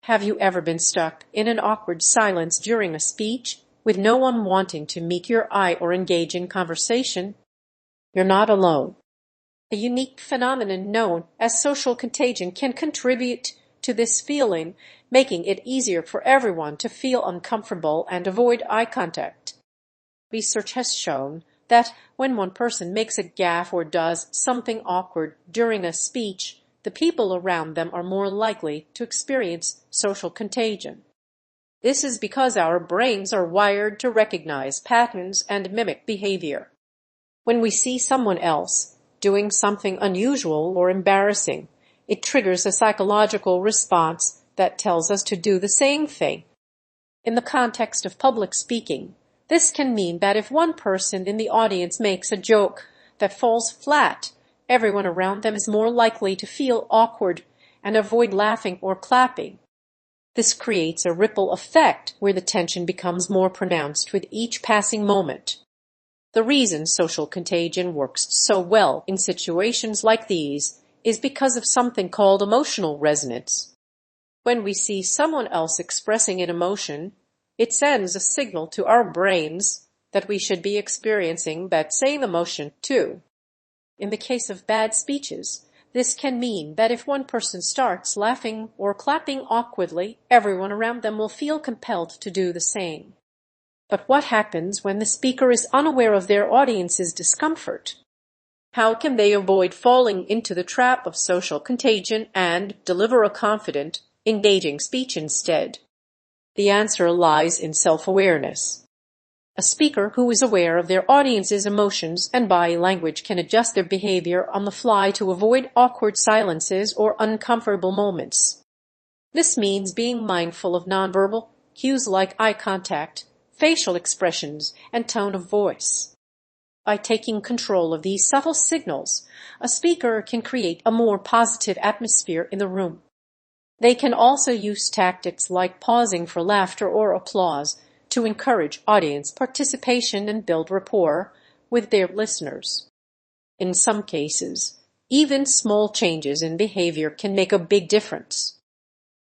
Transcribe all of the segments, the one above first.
Have you ever been stuck in an awkward silence during a speech, with no one wanting to meet your eye or engage in conversation? You're not alone. A unique phenomenon known as social contagion can contribute to this feeling, making it easier for everyone to feel uncomfortable and avoid eye contact. Research has shown that when one person makes a gaffe or does something awkward during a speech, the people around them are more likely to experience social contagion. This is because our brains are wired to recognize patterns and mimic behavior. When we see someone else doing something unusual or embarrassing, it triggers a psychological response that tells us to do the same thing. In the context of public speaking, this can mean that if one person in the audience makes a joke that falls flat, everyone around them is more likely to feel awkward and avoid laughing or clapping. This creates a ripple effect where the tension becomes more pronounced with each passing moment. The reason social contagion works so well in situations like these is because of something called emotional resonance. When we see someone else expressing an emotion, it sends a signal to our brains that we should be experiencing that same emotion too. In the case of bad speeches, this can mean that if one person starts laughing or clapping awkwardly, everyone around them will feel compelled to do the same. But what happens when the speaker is unaware of their audience's discomfort? How can they avoid falling into the trap of social contagion and deliver a confident, engaging speech instead? The answer lies in self-awareness. A speaker who is aware of their audience's emotions and body language can adjust their behavior on the fly to avoid awkward silences or uncomfortable moments. This means being mindful of nonverbal cues like eye contact, facial expressions, and tone of voice. By taking control of these subtle signals, a speaker can create a more positive atmosphere in the room. They can also use tactics like pausing for laughter or applause to encourage audience participation and build rapport with their listeners. In some cases, even small changes in behavior can make a big difference.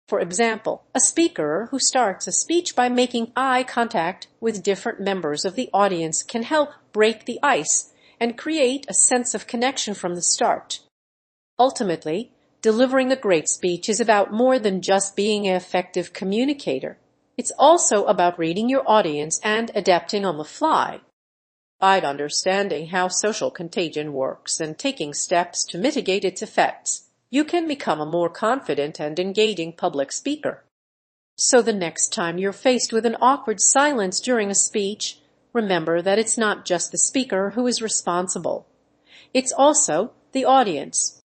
For example, a speaker who starts a speech by making eye contact with different members of the audience can help break the ice and create a sense of connection from the start. Ultimately, delivering a great speech is about more than just being an effective communicator. It's also about reading your audience and adapting on the fly. By understanding how social contagion works and taking steps to mitigate its effects, you can become a more confident and engaging public speaker. So the next time you're faced with an awkward silence during a speech, remember that it's not just the speaker who is responsible. It's also the audience.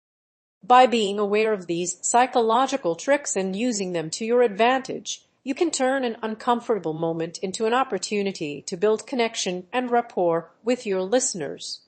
By being aware of these psychological tricks and using them to your advantage, you can turn an uncomfortable moment into an opportunity to build connection and rapport with your listeners.